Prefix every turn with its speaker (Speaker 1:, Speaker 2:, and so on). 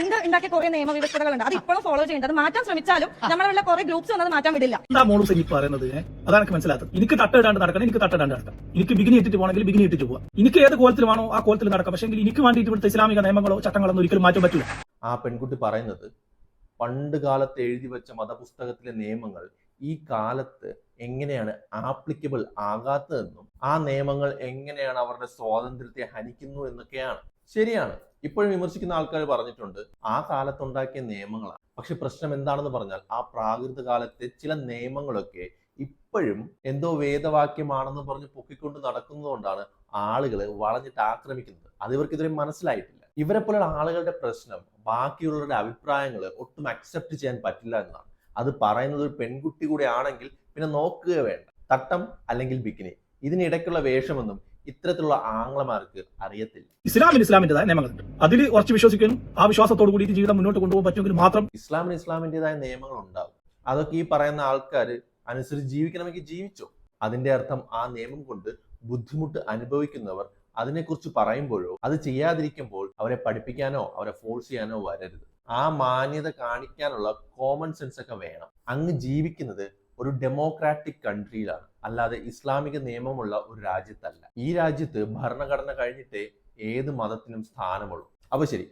Speaker 1: പണ്ട് ഉണ്ടാക്കിയ കുറെ നിയമവ്യവസ്ഥകളുണ്ട്, അത് ഇപ്പോഴും ഫോളോ ചെയ്യുന്നുണ്ട്. അത് മാറ്റാൻ ശ്രമിച്ചാലും നമ്മളുള്ള കുറെ ഗ്രൂപ്പ്സ് വന്നത് മാറ്റാൻ വിടില്ല.
Speaker 2: എന്താ മോളൂസ് എനിക്ക് പറയുന്നത്? അതാണ് എനിക്ക് മനസ്സിലാത്തത്. എനിക്ക് തട്ടിടാണ്ട് നടക്കണം, എനിക്ക് തട്ടിടാണ്ട് നടക്കാം. എനിക്ക് ബിഗിനി ഇട്ടിട്ട് പോകണമെങ്കിൽ ബിഗിനി ഇട്ടിട്ട് പോവാം. എനിക്ക് ഏത് കോലത്തിൽ വേണോ ആ കോലത്തിൽ നടക്കാം. പക്ഷേ എനിക്ക് വേണ്ടിയിട്ട് ഇവിടുത്തെ ഇസ്ലാമിക നിയമങ്ങളോ ചട്ടങ്ങളോ ഒന്നും ഒരിക്കലും മാറ്റാൻ പറ്റില്ല.
Speaker 3: ആ പെൺകുട്ടി പറയുന്നത് പണ്ട് കാലത്ത് എഴുതി വെച്ച മതപുസ്തകത്തിലെ നിയമങ്ങൾ ഈ കാലത്ത് എങ്ങനെയാണ് ആപ്ലിക്കബിൾ ആകാത്തതെന്നും ആ നിയമങ്ങൾ എങ്ങനെയാണ് അവരുടെ സ്വാതന്ത്ര്യത്തെ ഹനിക്കുന്നു എന്നൊക്കെയാണ്. ശരിയാണ്, ഇപ്പോഴും വിമർശിക്കുന്ന ആൾക്കാർ പറഞ്ഞിട്ടുണ്ട് ആ കാലത്തുണ്ടാക്കിയ നിയമങ്ങളാണ്. പക്ഷെ പ്രശ്നം എന്താണെന്ന് പറഞ്ഞാൽ ആ പ്രാകൃത കാലത്തെ ചില നിയമങ്ങളൊക്കെ ഇപ്പോഴും എന്തോ വേദവാക്യമാണെന്ന് പറഞ്ഞ് പൊക്കിക്കൊണ്ട് നടക്കുന്നതുകൊണ്ടാണ് ആളുകൾ വളഞ്ഞിട്ട് ആക്രമിക്കുന്നത്. അത് ഇവർക്ക് ഇതുവരെ മനസ്സിലായിട്ടില്ല. ഇവരെ പോലുള്ള ആളുകളുടെ പ്രശ്നം ബാക്കിയുള്ളവരുടെ അഭിപ്രായങ്ങൾ ഒട്ടും അക്സെപ്റ്റ് ചെയ്യാൻ പറ്റില്ല എന്നാണ്. അത് പറയുന്നത് ഒരു പെൺകുട്ടി കൂടെ ആണെങ്കിൽ പിന്നെ നോക്കുക വേണ്ട. തട്ടം അല്ലെങ്കിൽ ബിക്കിനി, ഇതിനിടയ്ക്കുള്ള വേഷമൊന്നും ഇത്തരത്തിലുള്ള ആംഗ്ലമാർക്ക് അറിയത്തില്ല.
Speaker 2: ഇസ്ലാമിന്റേതായ നിയമങ്ങളുണ്ട്, അതിൽ ഉറച്ചു വിശ്വസിക്കാനും ആ വിശ്വാസത്തോട് കൂടി ജീവിതം മുന്നോട്ട് കൊണ്ടുപോകാൻ പറ്റുമെങ്കിൽ മാത്രം.
Speaker 3: ഇസ്ലാമിന്റേതായ നിയമങ്ങൾ ഉണ്ടാവും. അതൊക്കെ ഈ പറയുന്ന ആൾക്കാർ അനുസരിച്ച് ജീവിക്കണമെങ്കിൽ ജീവിച്ചോ. അതിന്റെ അർത്ഥം ആ നിയമം കൊണ്ട് ബുദ്ധിമുട്ട് അനുഭവിക്കുന്നവർ അതിനെക്കുറിച്ച് പറയുമ്പോഴോ അത് ചെയ്യാതിരിക്കുമ്പോൾ അവരെ പഠിപ്പിക്കാനോ അവരെ ഫോഴ്സ് ചെയ്യാനോ വരരുത്. ആ മാന്യത കാണിക്കാനുള്ള കോമൺ സെൻസ് ഒക്കെ വേണം. അങ്ങ് ജീവിക്കുന്നത് ഒരു ഡെമോക്രാറ്റിക് കൺട്രിയിലാണ്, അല്ലാതെ ഇസ്ലാമിക നിയമമുള്ള ഒരു രാജ്യത്തല്ല. ഈ രാജ്യത്ത് ഭരണഘടന കഴിഞ്ഞിട്ടേ ഏത് മതത്തിനും സ്ഥാനമുള്ളൂ. അപ്പൊ ശരി,